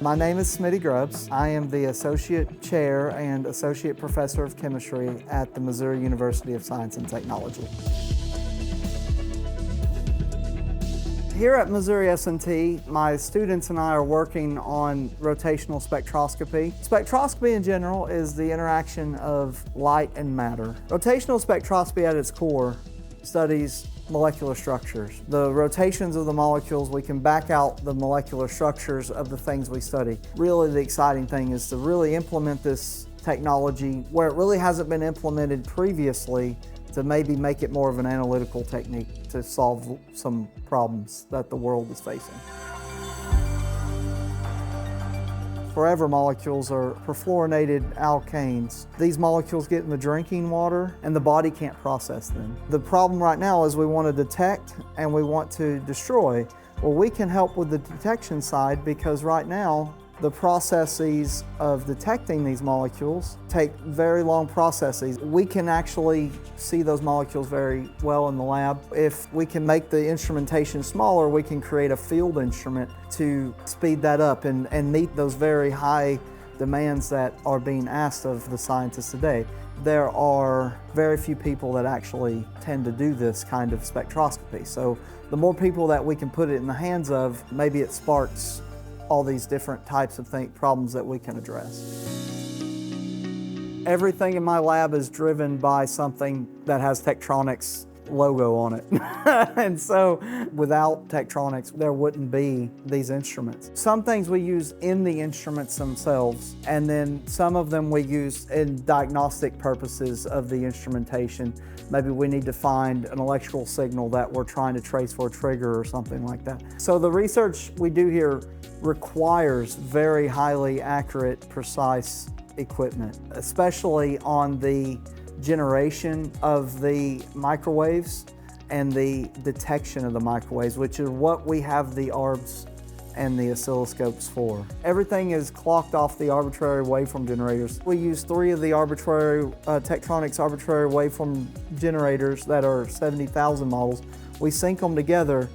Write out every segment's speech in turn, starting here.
My name is Smitty Grubbs. I am the Associate Chair and Associate Professor of Chemistry at the Missouri University of Science and Technology. Here at Missouri S&T, my students and I are working on rotational spectroscopy. Spectroscopy in general is the interaction of light and matter. Rotational spectroscopy at its core studies molecular structures. The rotations of the molecules, we can back out the molecular structures of the things we study. Really, the exciting thing is to really implement this technology where it really hasn't been implemented previously, to maybe make it more of an analytical technique to solve some problems that the world is facing. Forever molecules are perfluorinated alkanes. These molecules get in the drinking water and the body can't process them. The problem right now is we want to detect and we want to destroy. Well, we can help with the detection side because right now the processes of detecting these molecules take very long processes. We can actually see those molecules very well in the lab. If we can make the instrumentation smaller, we can create a field instrument to speed that up and meet those very high demands that are being asked of the scientists today. There are very few people that actually tend to do this kind of spectroscopy. So the more people that we can put it in the hands of, maybe it sparks all these different types of problems that we can address. Everything in my lab is driven by something that has Tektronix logo on it. And so without Tektronix, there wouldn't be these instruments. Some things we use in the instruments themselves, and then some of them we use in diagnostic purposes of the instrumentation. Maybe we need to find an electrical signal that we're trying to trace for a trigger or something like that. So the research we do here requires very highly accurate, precise equipment, especially on the generation of the microwaves and the detection of the microwaves, which is what we have the ARBs and the oscilloscopes for. Everything is clocked off the arbitrary waveform generators. We use 3 of the Tektronix arbitrary waveform generators that are 70,000 models. We sync them together.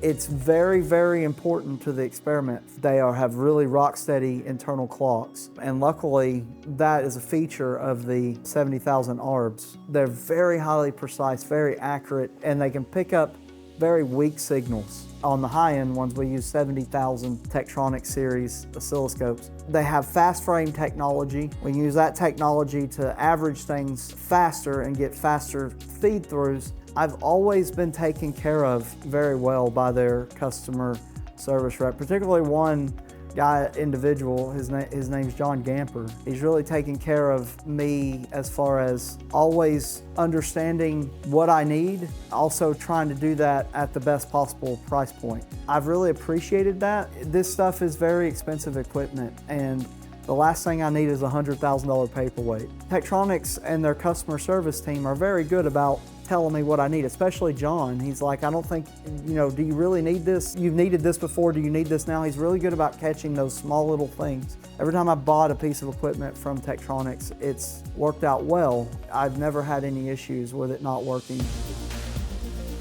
It's very, very important to the experiment. They have really rock-steady internal clocks, and luckily that is a feature of the 70,000 ARBs. They're very highly precise, very accurate, and they can pick up very weak signals. On the high-end ones, we use 70,000 Tektronix series oscilloscopes. They have fast frame technology. We can use that technology to average things faster and get faster feed-throughs. I've always been taken care of very well by their customer service rep, particularly one individual, his name's John Gamper. He's really taken care of me as far as always understanding what I need, also trying to do that at the best possible price point. I've really appreciated that. This stuff is very expensive equipment, and the last thing I need is a $100,000 paperweight. Tektronix and their customer service team are very good about telling me what I need, especially John. He's like, I don't think, do you really need this? You've needed this before, do you need this now? He's really good about catching those small little things. Every time I bought a piece of equipment from Tektronix, it's worked out well. I've never had any issues with it not working.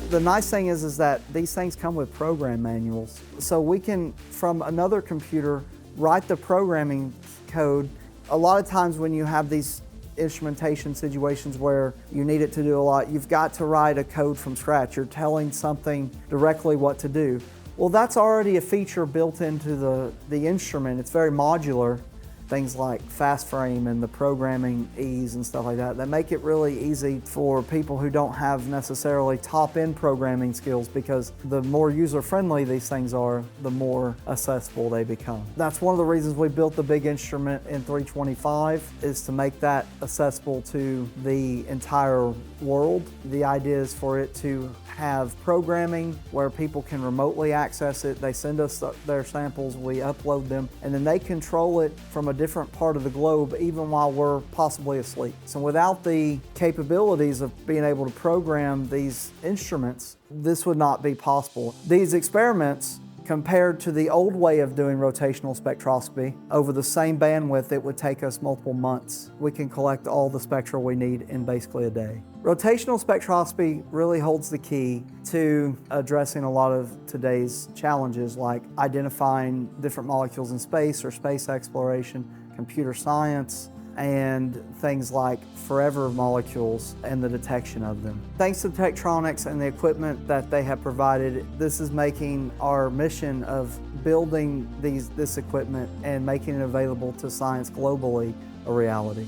The nice thing is that these things come with program manuals. So we can, from another computer, write the programming code. A lot of times when you have these instrumentation situations where you need it to do a lot, you've got to write a code from scratch. You're telling something directly what to do. Well, that's already a feature built into the instrument. It's very modular. Things like fast frame and the programming ease and stuff like that make it really easy for people who don't have necessarily top-end programming skills, because the more user-friendly these things are, the more accessible they become. That's one of the reasons we built the big instrument in 325, is to make that accessible to the entire world. The idea is for it to have programming where people can remotely access it. They send us their samples, we upload them, and then they control it from a different part of the globe even while we're possibly asleep. So without the capabilities of being able to program these instruments, this would not be possible. These experiments Compared to the old way of doing rotational spectroscopy, over the same bandwidth, it would take us multiple months. We can collect all the spectra we need in basically a day. Rotational spectroscopy really holds the key to addressing a lot of today's challenges, like identifying different molecules in space or space exploration, computer science, and things like forever molecules and the detection of them. Thanks to Tektronix and the equipment that they have provided, this is making our mission of building this equipment and making it available to science globally a reality.